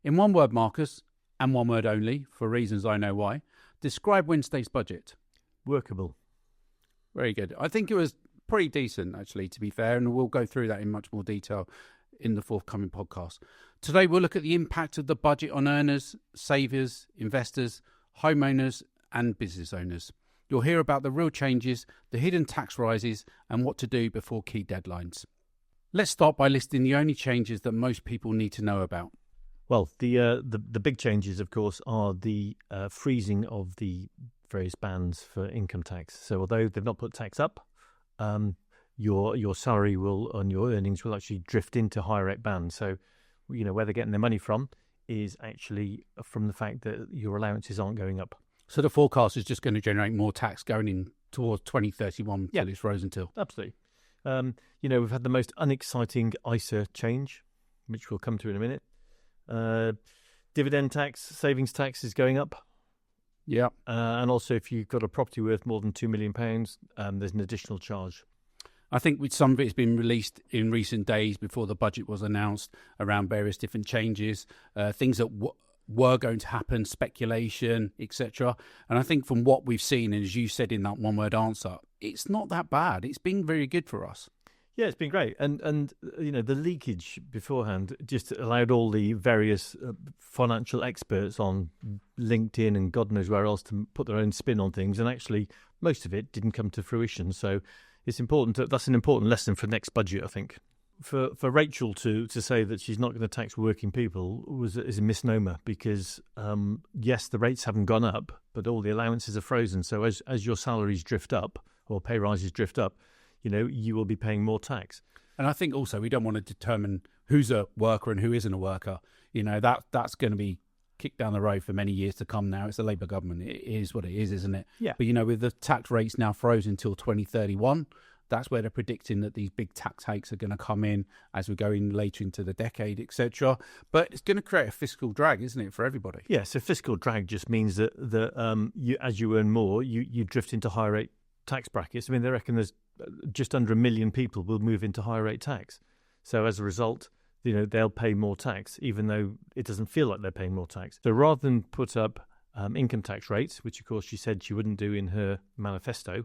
In one word, Marcus, and one word only, for reasons I know why, describe Wednesday's budget. Workable. Very good. I think it was pretty decent, actually, to be fair, and we'll go through that in much more detail in the forthcoming podcast. Today, we'll look at the impact of the budget on earners, savers, investors, homeowners, and business owners. You'll hear about the real changes, the hidden tax rises, and what to do before key deadlines. Let's start by listing the only changes that most people need to know about. Well, the big changes, of course, are the freezing of the various bands for income tax. So although they've not put tax up, your salary will and your earnings will actually drift into higher rate bands. So, where they're getting their money from is actually from the fact that your allowances aren't going up. So the forecast is just going to generate more tax going in towards 2031 till it's frozen till. Absolutely. We've had the most unexciting ISA change, which we'll come to in a minute. Dividend tax, savings tax is going up. Yeah. And also if you've got a property worth more than £2 million, there's an additional charge. I think with some of it has been released in recent days before the budget was announced around various different changes, things that were going to happen, speculation, etc. And I think from what we've seen, and as you said in that one-word answer, it's not that bad. It's been very good for us. Yeah, it's been great. And the leakage beforehand just allowed all the various financial experts on LinkedIn and God knows where else to put their own spin on things. And actually, most of it didn't come to fruition. So it's important. That's an important lesson for next budget, I think. For Rachel to say that she's not going to tax working people is a misnomer because, yes, the rates haven't gone up, but all the allowances are frozen. So as your salaries drift up or pay rises drift up, you will be paying more tax. And I think also we don't want to determine who's a worker and who isn't a worker. That's going to be kicked down the road for many years to come now. It's a Labour government. It is what it is, isn't it? Yeah. But, with the tax rates now frozen until 2031, that's where they're predicting that these big tax hikes are going to come in as we go in later into the decade, etc. But it's going to create a fiscal drag, isn't it, for everybody? Yeah, so fiscal drag just means that as you earn more, you drift into higher rate tax brackets. I mean, they reckon there's just under 1 million people will move into higher rate tax. So as a result, they'll pay more tax, even though it doesn't feel like they're paying more tax. So rather than put up income tax rates, which of course she said she wouldn't do in her manifesto,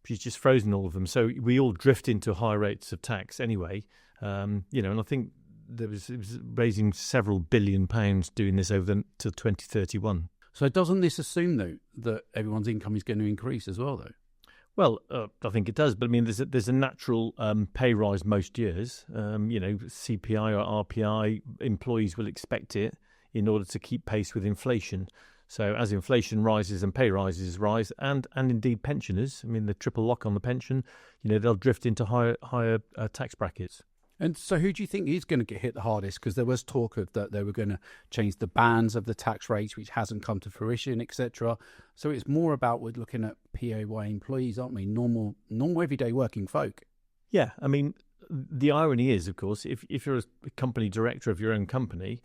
she's just frozen all of them. So we all drift into higher rates of tax anyway. And I think it was raising several £billion doing this over to 2031. So doesn't this assume, though, that everyone's income is going to increase as well, though? Well, I think it does. But I mean, there's a natural pay rise most years. CPI or RPI, employees will expect it in order to keep pace with inflation. So as inflation rises and pay rises rise, and indeed pensioners, I mean, the triple lock on the pension, they'll drift into higher tax brackets. And so who do you think is going to get hit the hardest? Because there was talk of that they were going to change the bands of the tax rates, which hasn't come to fruition, etc. So it's more about we're looking at PAY employees, aren't we? Normal everyday working folk. Yeah, I mean, the irony is, of course, if you're a company director of your own company,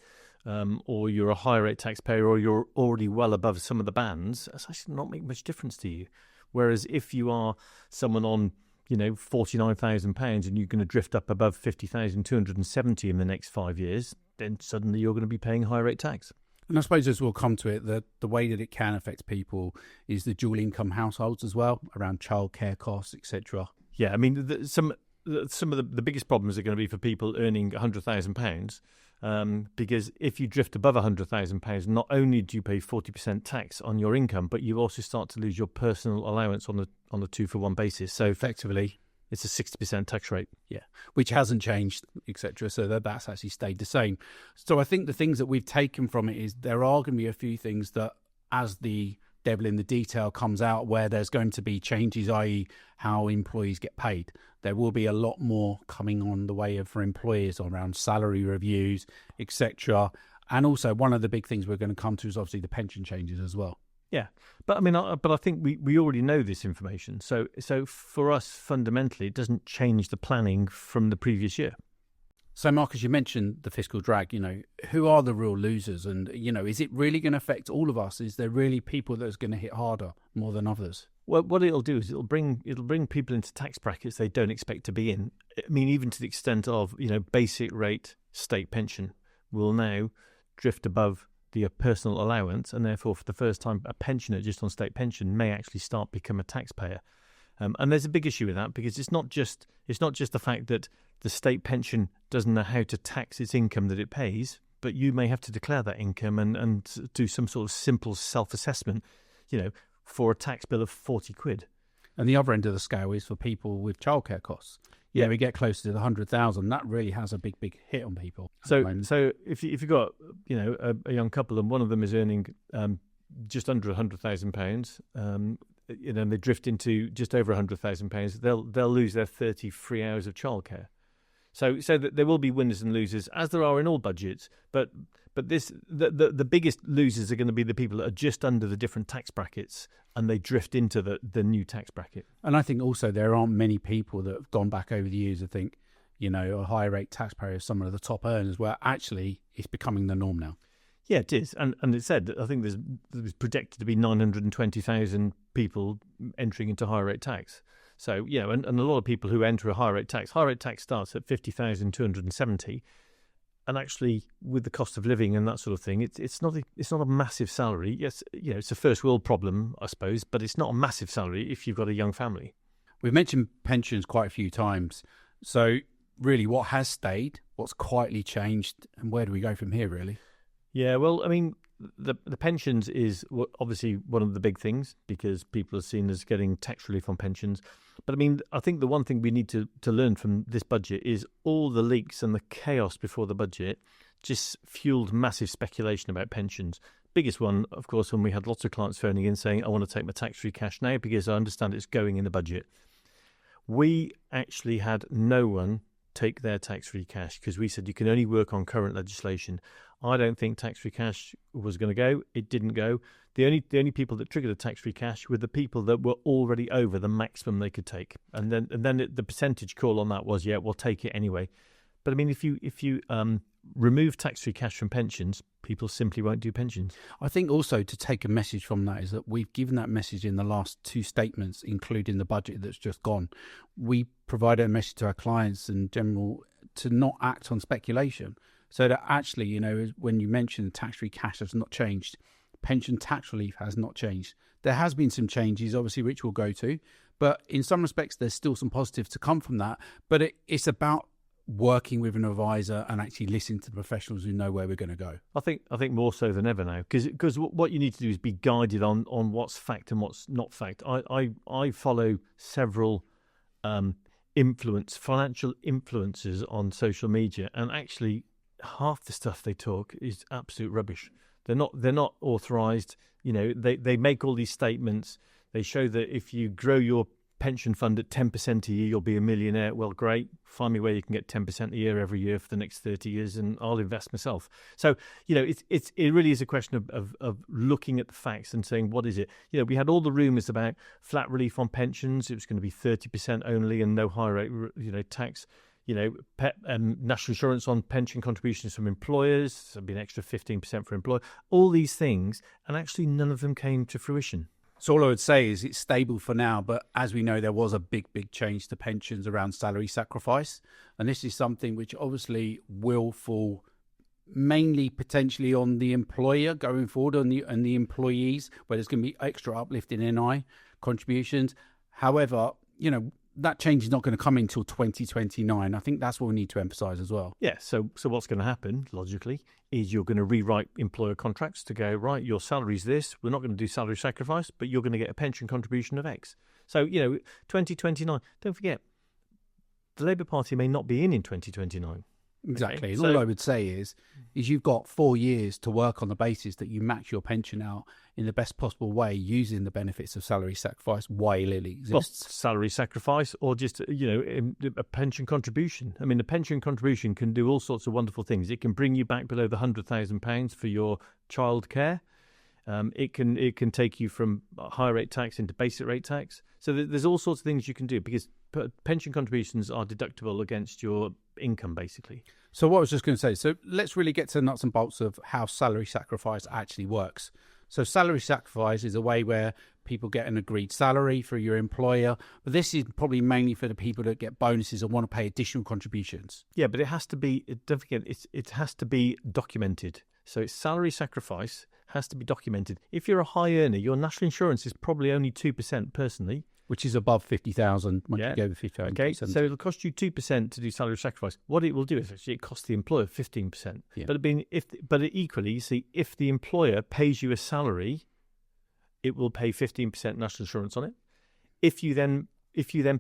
or you're a higher rate taxpayer, or you're already well above some of the bands, that's actually not make much difference to you. Whereas if you are someone on, £49,000 and you're going to drift up above 50,270 in the next 5 years, then suddenly you're going to be paying higher rate tax. And I suppose as we'll come to it, the way that it can affect people is the dual income households as well, around childcare costs, etc. Yeah, I mean, some of the biggest problems are going to be for people earning £100,000. Because if you drift above £100,000, not only do you pay 40% tax on your income, but you also start to lose your personal allowance on a 2-for-1 basis. So effectively, it's a 60% tax rate. Yeah, which hasn't changed, etc. So that's actually stayed the same. So I think the things that we've taken from it is there are going to be a few things that, as the devil in the detail comes out, where there's going to be changes, i.e. how employees get paid. There will be a lot more coming on the way for employers around salary reviews, etc. And also one of the big things we're going to come to is obviously the pension changes as well. Yeah, but I mean, I think we already know this information. So for us, fundamentally, it doesn't change the planning from the previous year. So, Marcus, you mentioned the fiscal drag. Who are the real losers? And, is it really going to affect all of us? Is there really people that's going to hit harder more than others? Well, what it'll do is it'll bring people into tax brackets they don't expect to be in. I mean, even to the extent of, basic rate state pension will now drift above the personal allowance, and therefore for the first time a pensioner just on state pension may actually start become a taxpayer. And there's a big issue with that, because it's not just the fact that the state pension doesn't know how to tax its income that it pays, but you may have to declare that income and do some sort of simple self-assessment, for a tax bill of 40 quid. And the other end of the scale is for people with childcare costs. Yeah, we get closer to the 100,000. That really has a big hit on people. So if you've got a young couple and one of them is earning just under £100,000, they drift into just over £100,000, they'll lose their 33 hours of childcare. So that there will be winners and losers, as there are in all budgets. But the biggest losers are going to be the people that are just under the different tax brackets, and they drift into the new tax bracket. And I think also there aren't many people that have gone back over the years that think, a higher rate taxpayer is some of the top earners, where actually it's becoming the norm now. Yeah, it is. And it said that I think there's projected to be 920,000 people entering into higher rate tax. So, and a lot of people who enter a higher rate tax starts at 50,270. And actually, with the cost of living and that sort of thing, it's not a massive salary. Yes, it's a first world problem, I suppose, but it's not a massive salary if you've got a young family. We've mentioned pensions quite a few times. So really, what has stayed, what's quietly changed, and where do we go from here, really? Yeah, well, I mean, the pensions is obviously one of the big things, because people are seen as getting tax relief on pensions. But I mean, I think the one thing we need to learn from this budget is all the leaks and the chaos before the budget just fueled massive speculation about pensions. Biggest one, of course, when we had lots of clients phoning in saying, I want to take my tax-free cash now because I understand it's going in the budget. We actually had no one take their tax-free cash, because we said you can only work on current legislation. I don't think tax-free cash was going to go. It didn't go. The only people that triggered a tax-free cash were the people that were already over the maximum they could take. And then the percentage call on that was, we'll take it anyway. But I mean, if you remove tax-free cash from pensions, people simply won't do pensions. I think also to take a message from that is that we've given that message in the last two statements, including the budget that's just gone. We provided a message to our clients in general to not act on speculation. So that actually, when you mentioned tax-free cash has not changed, pension tax relief has not changed. There has been some changes, obviously, which we'll go to, but in some respects, there's still some positives to come from that. But it's about working with an advisor and actually listening to the professionals who know where we're going to go. I think more so than ever now, because what you need to do is be guided on what's fact and what's not fact. I follow several financial influencers on social media, and actually half the stuff they talk is absolute rubbish. They're not authorised. They make all these statements. They show that if you grow your pension fund at 10% a year, you'll be a millionaire. Well, great. Find me where you can get 10% a year every year for the next 30 years, and I'll invest myself. So, it really is a question of looking at the facts and saying, what is it? We had all the rumours about flat relief on pensions. It was going to be 30% only and no high rate, tax. National insurance on pension contributions from employers, so it'd be an extra 15% for employers. All these things, and actually none of them came to fruition. So all I would say is it's stable for now, but as we know, there was a big change to pensions around salary sacrifice. And this is something which obviously will fall mainly potentially on the employer going forward and the employees, where there's going to be extra uplift in NI contributions. However, that change is not going to come until 2029. I think that's what we need to emphasise as well. Yeah, so what's going to happen, logically, is you're going to rewrite employer contracts to go, right, your salary's this, we're not going to do salary sacrifice, but you're going to get a pension contribution of X. So, 2029, don't forget, the Labour Party may not be in 2029. Exactly. Okay? All I would say is you've got 4 years to work on the basis that you max your pension out in the best possible way using the benefits of salary sacrifice while it exists. Well, salary sacrifice or just, a pension contribution. I mean, the pension contribution can do all sorts of wonderful things. It can bring you back below the £100,000 for your childcare. It can take you from higher rate tax into basic rate tax. So there's all sorts of things you can do, because pension contributions are deductible against your income, basically. So what I was just going to say, so let's really get to the nuts and bolts of how salary sacrifice actually works. So salary sacrifice is a way where people get an agreed salary for your employer, but this is probably mainly for the people that get bonuses and want to pay additional contributions. Yeah, but it has to be, don't forget, it has to be documented. So it's salary sacrifice has to be documented. If you're a high earner, your national insurance is probably only 2% personally. Which is above 50,000 once you go over 50,000. Okay, so it'll cost you 2% to do salary sacrifice. What it will do is actually it costs the employer 15%. Yeah. But equally, you see, if the employer pays you a salary, it will pay 15% national insurance on it. If you then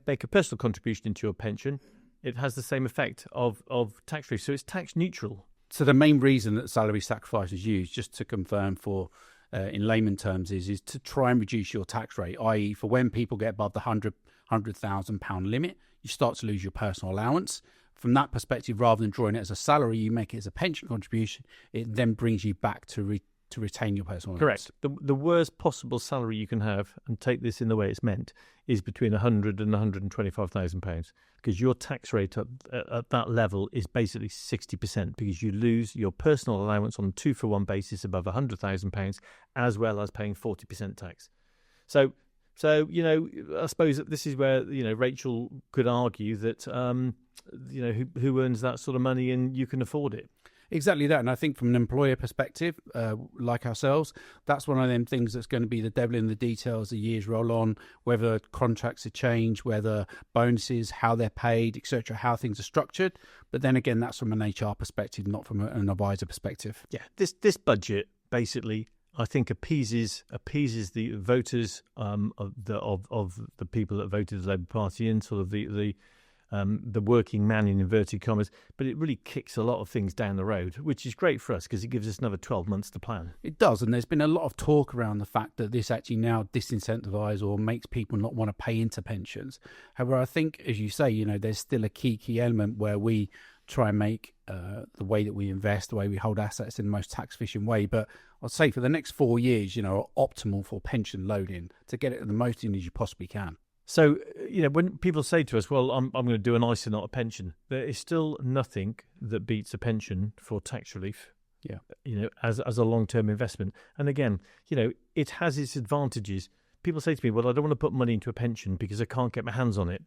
make a personal contribution into your pension, it has the same effect of tax relief. So it's tax neutral. So the main reason that salary sacrifice is used, just to confirm for in layman terms, is to try and reduce your tax rate, i.e. for when people get above the £100,000 limit, you start to lose your personal allowance. From that perspective, rather than drawing it as a salary, you make it as a pension contribution. It then brings you back to retain your personal allowance. Correct. The worst possible salary you can have, and take this in the way it's meant, is between £100,000 and £125,000, because your tax rate at that level is basically 60%, because you lose your personal allowance on a 2-for-1 basis above £100,000, as well as paying 40% tax. So I suppose that this is where Rachel could argue that who earns that sort of money and you can afford it. Exactly that. And I think from an employer perspective, like ourselves, that's one of them things that's going to be the devil in the details as years roll on, whether contracts are changed, whether bonuses, how they're paid, etc., how things are structured. But then again, that's from an HR perspective, not from an advisor perspective. Yeah, this budget basically, I think, appeases the voters of the people that voted the Labour Party and sort of the working man in inverted commas, but it really kicks a lot of things down the road, which is great for us because it gives us another 12 months to plan. It does, and there's been a lot of talk around the fact that this actually now disincentivises or makes people not want to pay into pensions. However, I think, as you say, there's still a key element where we try and make the way that we invest, the way we hold assets in the most tax-efficient way. But I'd say for the next 4 years, are optimal for pension loading to get it the most in as you possibly can. So, when people say to us, well, I'm going to do an ISA, not a pension, there is still nothing that beats a pension for tax relief. Yeah. As a long-term investment. And again, it has its advantages. People say to me, well, I don't want to put money into a pension because I can't get my hands on it.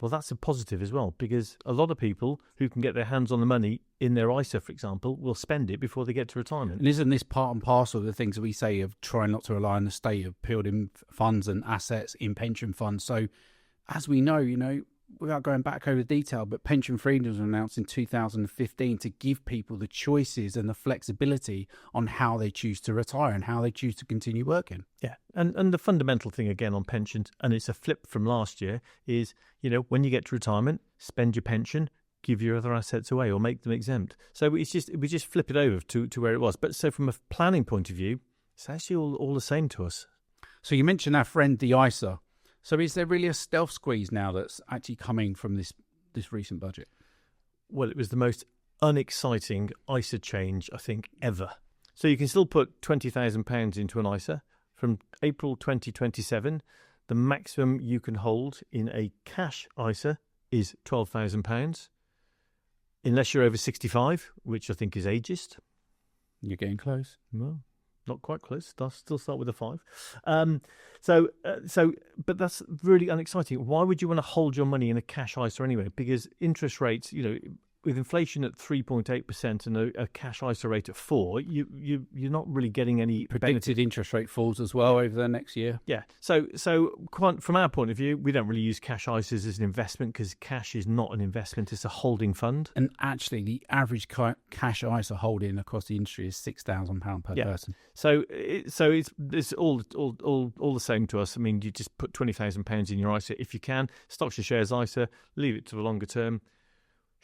Well, that's a positive as well, because a lot of people who can get their hands on the money in their ISA, for example, will spend it before they get to retirement. And isn't this part and parcel of the things that we say of trying not to rely on the state, of building funds and assets in pension funds? So, as we know, without going back over the detail, but pension freedom was announced in 2015 to give people the choices and the flexibility on how they choose to retire and how they choose to continue working. Yeah, and the fundamental thing again on pensions, and it's a flip from last year, is when you get to retirement, spend your pension, give your other assets away or make them exempt. So we just flip it over to where it was. But so from a planning point of view, it's actually all the same to us. So you mentioned our friend the ISA. So is there really a stealth squeeze now that's actually coming from this recent budget? Well, it was the most unexciting ISA change, I think, ever. So you can still put £20,000 into an ISA. From April 2027, the maximum you can hold in a cash ISA is £12,000, unless you're over 65, which I think is ageist. You're getting close. Well, not quite close. I'll still start with a 5. But that's really unexciting. Why would you want to hold your money in a cash ISA anyway? Because interest rates, with inflation at 3.8% and a cash ISA rate at 4%, you're not really getting any predicted interest rate falls as well over the next year. Yeah. So from our point of view, we don't really use cash ISAs as an investment because cash is not an investment; it's a holding fund. And actually, the average cash ISA holding across the industry is £6,000 per person. So it's all the same to us. I mean, you just put £20,000 in your ISA if you can. Stocks and shares ISA, leave it to the longer term.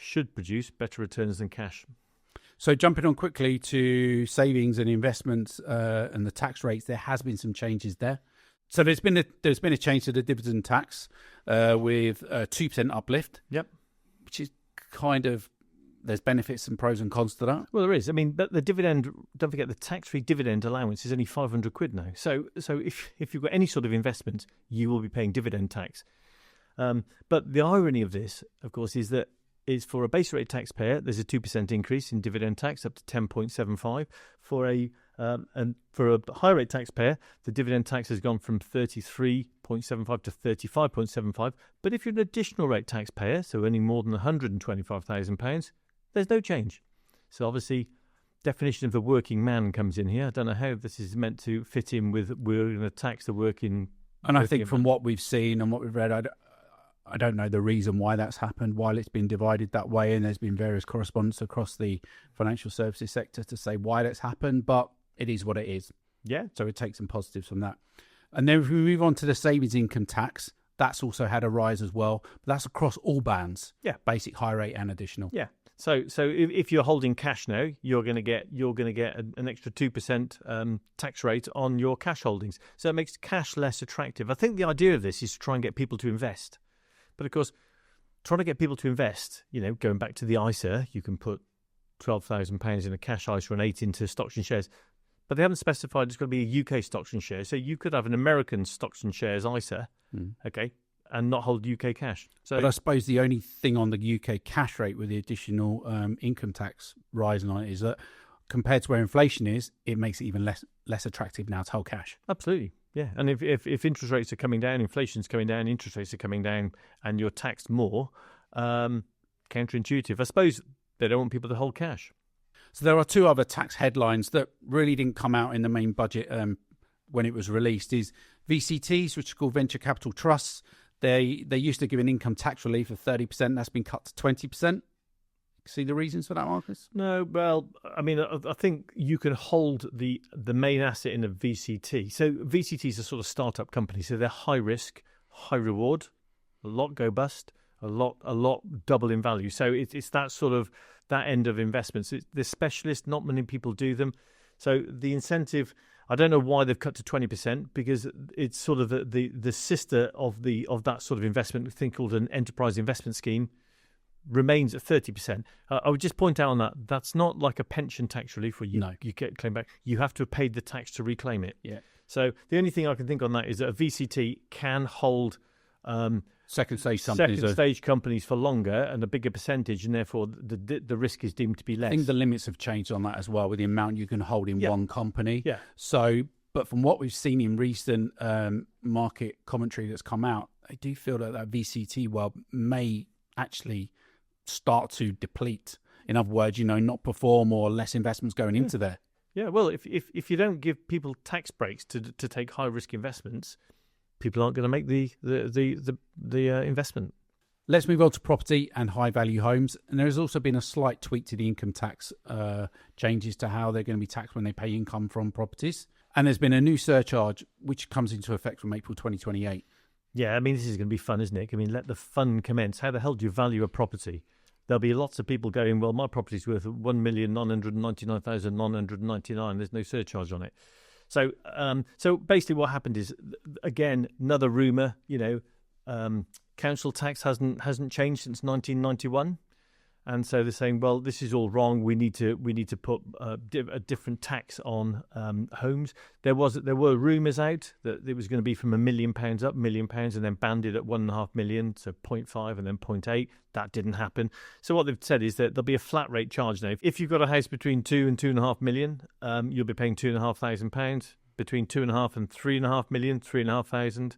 Should produce better returns than cash. So jumping on quickly to savings and investments and the tax rates, there has been some changes there. So there's been a change to the dividend tax with a 2% uplift. Yep, which is kind of, there's benefits and pros and cons to that. Well, there is. I mean, but the dividend, don't forget, the tax-free dividend allowance is only £500 now. So if you've got any sort of investment, you will be paying dividend tax. But the irony of this, of course, is that is for a base rate taxpayer, there's a 2% increase in dividend tax up to 10.75. For a higher rate taxpayer, the dividend tax has gone from 33.75 to 35.75. But if you're an additional rate taxpayer, so earning more than £125,000, there's no change. So obviously, definition of the working man comes in here. I don't know how this is meant to fit in with we're going to tax the working. And I think from what we've seen and what we've read, I don't know the reason why that's happened, why it's been divided that way, and there's been various correspondence across the financial services sector to say why that's happened, but it is what it is. Yeah. So it takes some positives from that. And then if we move on to the savings income tax, that's also had a rise as well, but that's across all bands. Yeah. Basic, high rate and additional. Yeah. So if you're holding cash now, you're going to get an extra 2% tax rate on your cash holdings. So it makes cash less attractive. I think the idea of this is to try and get people to invest. But of course, trying to get people to invest, going back to the ISA, you can put £12,000 in a cash ISA and 8 into stocks and shares. But they haven't specified it's going to be a UK stocks and shares. So you could have an American stocks and shares ISA, okay, and not hold UK cash. But I suppose the only thing on the UK cash rate with the additional income tax rising on it is that compared to where inflation is, it makes it even less attractive now to hold cash. Absolutely. Yeah, and if interest rates are coming down, inflation's coming down, interest rates are coming down, and you're taxed more, counterintuitive. I suppose they don't want people to hold cash. So there are two other tax headlines that really didn't come out in the main budget when it was released. Is VCTs, which are called venture capital trusts. They used to give an income tax relief of 30%. That's been cut to 20%. See the reasons for that, Marcus? No, well, I mean, I think you can hold the main asset in a VCT. So VCTs are sort of startup companies, so they're high risk, high reward. A lot go bust, a lot double in value. So it's that sort of that end of investments. They're specialists. Not many people do them. So the incentive, I don't know why they've cut to 20%, because it's sort of the sister of that sort of investment thing called an enterprise investment scheme. Remains at 30%. I would just point out on that's not like a pension tax relief where you get claim back. You have to have paid the tax to reclaim it. Yeah. So the only thing I can think on that is that a VCT can hold second stage companies for longer and a bigger percentage, and therefore the risk is deemed to be less. I think the limits have changed on that as well with the amount you can hold in one company. Yeah. So, but from what we've seen in recent market commentary that's come out, I do feel that VCT world may actually start to deplete. In other words, not perform or less investments going into there. Yeah, well, if you don't give people tax breaks to take high risk investments, people aren't going to make the investment. Let's move on to property and high value homes. And there's also been a slight tweak to the income tax changes to how they're going to be taxed when they pay income from properties. And there's been a new surcharge which comes into effect from April 2028. Yeah, I mean, this is going to be fun, isn't it? I mean, let the fun commence. How the hell do you value a property? There'll be lots of people going, well, my property's worth $1,999,999. There's no surcharge on it. So basically what happened is, again, another rumour, council tax hasn't changed since 1991. And so they're saying, well, this is all wrong. We need to put a different tax on homes. There were rumours out that it was going to be from £1 million up, £1 million, and then banded at 1.5 million, so 0.5 and then 0.8. That didn't happen. So what they've said is that there'll be a flat rate charge now. If you've got a house between 2 and 2.5 million, you'll be paying £2,500. Between 2.5 and 3.5 million, 3,500.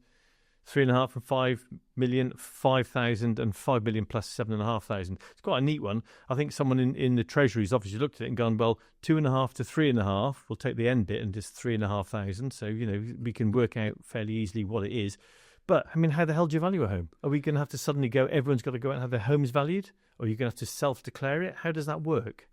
3.5 and 5 million, 5,000, and 5 million plus 7,500. It's quite a neat one. I think someone in the Treasury's obviously looked at it and gone, well, 2.5 to 3.5. We'll take the end bit and just 3,500. So we can work out fairly easily what it is. But I mean, how the hell do you value a home? Are we going to have to suddenly go? Everyone's got to go out and have their homes valued, or are you going to have to self-declare it? How does that work?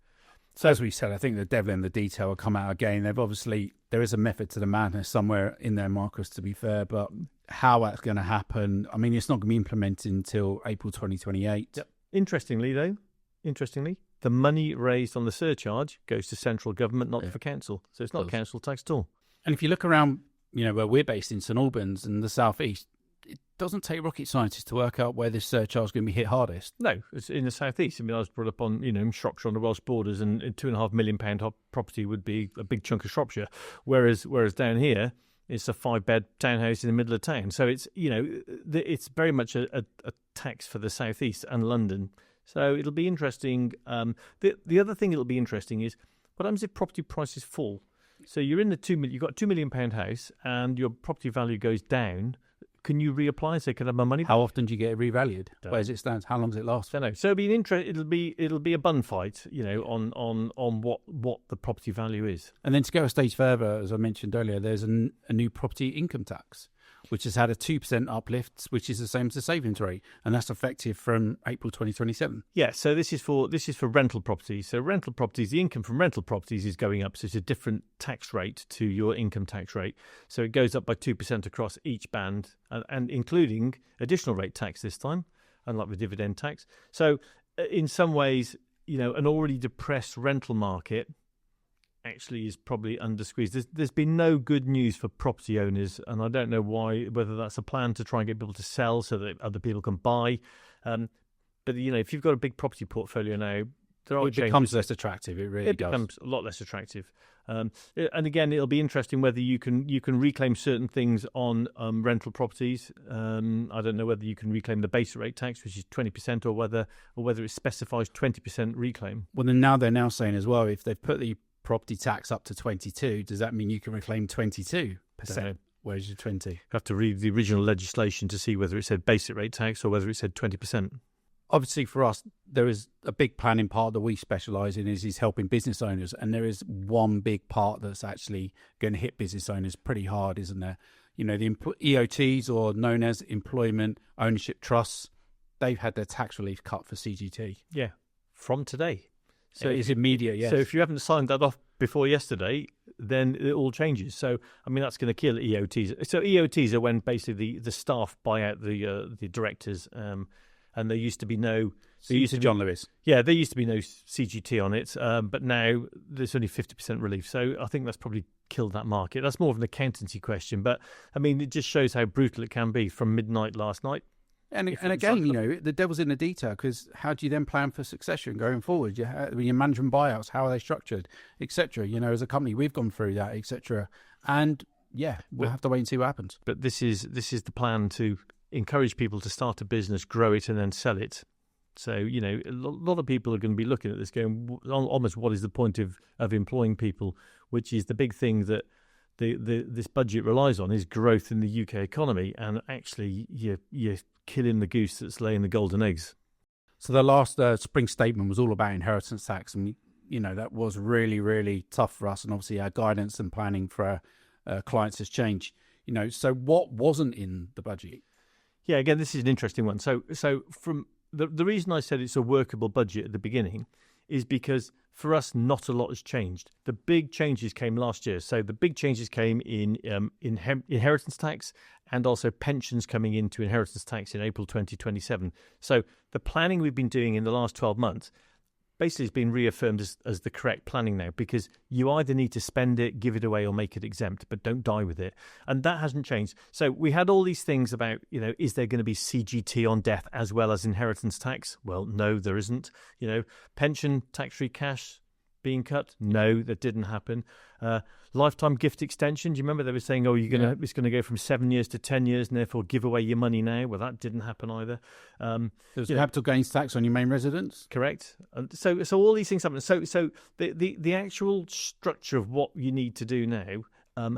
So as we said, I think the devil in the detail will come out again. There is a method to the madness somewhere in there, Marcus, to be fair, but how that's going to happen, I mean, it's not going to be implemented until April 2028. Yep. Interestingly, the money raised on the surcharge goes to central government, not for council. So it's not council tax at all. And if you look around, where we're based in St Albans and the South East, it doesn't take rocket scientists to work out where this surcharge is going to be hit hardest. No, it's in the South East. I mean, I was brought up on, in Shropshire on the Welsh borders, and a £2.5 million property would be a big chunk of Shropshire. Whereas down here, it's a 5-bed townhouse in the middle of town. So it's, it's very much a tax for the South East and London. So it'll be interesting. The other thing that'll be interesting is what happens if property prices fall? So you're in you've got a £2 million house and your property value goes down can you reapply and say, can I have my money? How often do you get it revalued? Don't Where does it stand? How long does it last? Don't know. So it'll be a bun fight, on what the property value is. And then to go a stage further, as I mentioned earlier, there's a new property income tax, which has had a 2% uplift, which is the same as the savings rate, and that's effective from April 2027. Yeah, so this is for rental properties. So rental properties, the income from rental properties is going up, so it's a different tax rate to your income tax rate. So it goes up by 2% across each band, and including additional rate tax this time, unlike the dividend tax. So in some ways, an already depressed rental market actually is probably under squeeze. There's been no good news for property owners, and I don't know why, whether that's a plan to try and get people to sell so that other people can buy. But if you've got a big property portfolio now, it becomes less attractive. It really does. It becomes a lot less attractive. And again, it'll be interesting whether you can reclaim certain things on rental properties. I don't know whether you can reclaim the base rate tax, which is 20%, or whether it specifies 20% reclaim. Well, then now they're now saying as well, if they've put the property tax up to 22, does that mean you can reclaim 22%? Where's your 20? You have to read the original legislation to see whether it said basic rate tax or whether it said 20%. Obviously, for us, there is a big planning part that we specialise in is helping business owners, and there is one big part that's actually going to hit business owners pretty hard, isn't there? The EOTs, or known as employment ownership trusts, they've had their tax relief cut for CGT. Yeah, from today. So it's immediate, yes. So if you haven't signed that off before yesterday, then it all changes. So, that's going to kill EOTs. So EOTs are when basically the staff buy out the directors, and there used to be no... John Lewis. Yeah, there used to be no CGT on it, but now there's only 50% relief. So I think that's probably killed that market. That's more of an accountancy question. But, it just shows how brutal it can be from midnight last night. And again, the devil's in the detail, because how do you then plan for succession going forward? When you're managing buyouts, how are they structured, etc. As a company, we've gone through that, etc. And we'll have to wait and see what happens. But this is the plan to encourage people to start a business, grow it, and then sell it. So a lot of people are going to be looking at this, going almost, what is the point of employing people? Which is the big thing that this budget relies on, is growth in the UK economy, and actually you're killing the goose that's laying the golden eggs. So the last spring statement was all about inheritance tax, and that was really, really tough for us, and obviously our guidance and planning for our clients has changed. So what wasn't in the budget? Yeah, again, this is an interesting one. So from the reason I said it's a workable budget at the beginning is because for us, not a lot has changed. The big changes came last year. So the big changes came in inheritance tax, and also pensions coming into inheritance tax in April 2027. So the planning we've been doing in the last 12 months basically has been reaffirmed as the correct planning now, because you either need to spend it, give it away, or make it exempt, but don't die with it. And that hasn't changed. So we had all these things about, is there going to be CGT on death as well as inheritance tax? Well, no, there isn't. Pension, tax-free cash being cut? No, that didn't happen. Lifetime gift extension. Do you remember they were saying, it's going to go from 7 years to 10 years, and therefore give away your money now? Well, that didn't happen either. There's capital gains tax on your main residence. Correct. And so all these things happen. So the actual structure of what you need to do now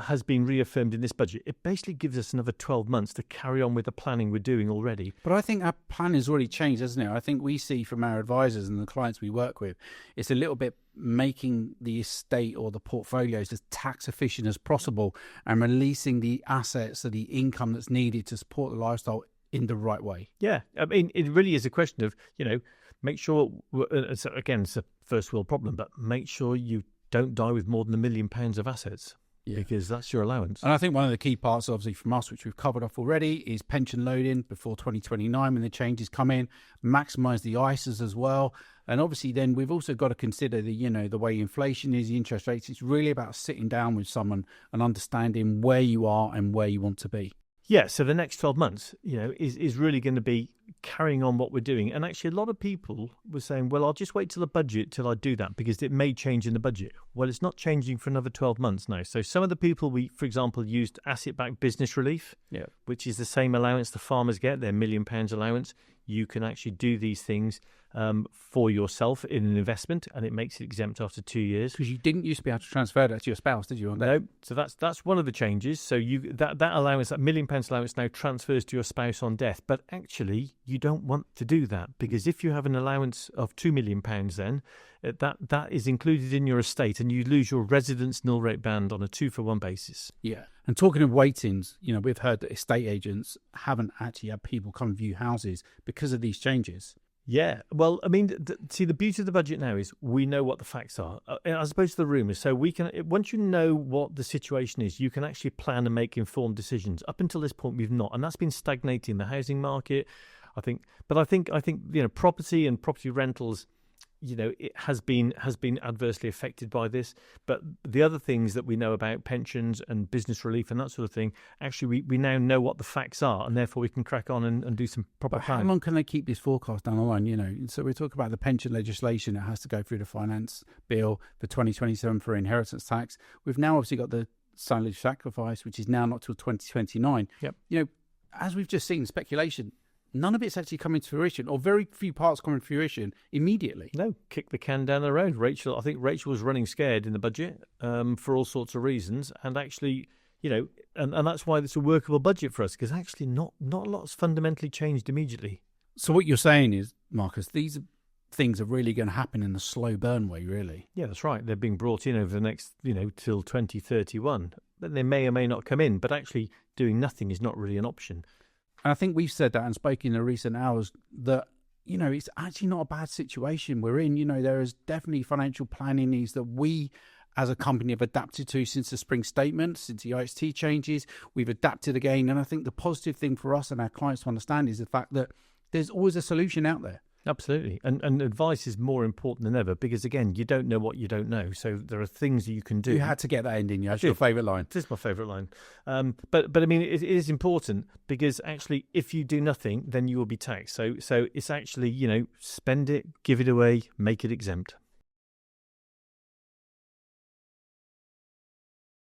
has been reaffirmed in this budget. It basically gives us another 12 months to carry on with the planning we're doing already. But I think our plan has already changed, hasn't it? I think we see from our advisors and the clients we work with, it's a little bit making the estate or the portfolios as tax efficient as possible, and releasing the assets or the income that's needed to support the lifestyle in the right way. Yeah, it really is a question of, make sure, again, it's a first world problem, but make sure you don't die with more than £1 million of assets. Yeah. Because that's your allowance. And I think one of the key parts, obviously, from us, which we've covered off already, is pension loading before 2029 when the changes come in, maximise the ISAs as well. And obviously then we've also got to consider the way inflation is, the interest rates. It's really about sitting down with someone and understanding where you are and where you want to be. Yeah, so the next 12 months, is really going to be carrying on what we're doing. And actually, a lot of people were saying, well, I'll just wait till the budget till I do that because it may change in the budget. Well, it's not changing for another 12 months now. So some of the people, for example, used asset-backed business relief, which is the same allowance the farmers get, their £1 million allowance. You can actually do these things for yourself in an investment, and it makes it exempt after 2 years. Because you didn't used to be able to transfer that to your spouse, did you? No. So that's one of the changes. So that allowance, that £1 million allowance, now transfers to your spouse on death. But actually, you don't want to do that, because if you have an allowance of £2 million, then that is included in your estate, and you lose your residence nil rate band on a 2-for-1 basis. Yeah. And talking of waitings, we've heard that estate agents haven't actually had people come and view houses because of these changes. Yeah, well, I mean, see, the beauty of the budget now is we know what the facts are, as opposed to the rumours. So we can, once you know what the situation is, you can actually plan and make informed decisions. Up until this point, we've not, and that's been stagnating the housing market, I think. But I think property and property rentals, it has been adversely affected by this. But the other things that we know about pensions and business relief and that sort of thing, actually we now know what the facts are, and therefore we can crack on and do some proper planning. How long can they keep this forecast down the line? So we talk about the pension legislation. It has to go through the finance bill for 2027 for inheritance tax. We've now obviously got the silage sacrifice, which is now not till 2029. Yep. As we've just seen, speculation, none of it's actually coming to fruition, or very few parts coming to fruition immediately. No, kick the can down the road. I think Rachel was running scared in the budget for all sorts of reasons, and actually, and that's why it's a workable budget for us, because actually not a lot's fundamentally changed immediately. So what you're saying is, Marcus, these things are really going to happen in a slow burn way, really. Yeah, that's right. They're being brought in over the next, till 2031. But they may or may not come in, but actually doing nothing is not really an option. And I think we've said that and spoken in the recent hours that, it's actually not a bad situation we're in. There is definitely financial planning needs that we as a company have adapted to since the spring statement, since the IST changes. We've adapted again. And I think the positive thing for us and our clients to understand is the fact that there's always a solution out there. Absolutely. And advice is more important than ever because, again, you don't know what you don't know. So there are things that you can do. You had to get that in, didn't you? That's your favourite line. This is my favourite line. But I mean, it is important because actually if you do nothing, then you will be taxed. So it's actually, spend it, give it away, make it exempt.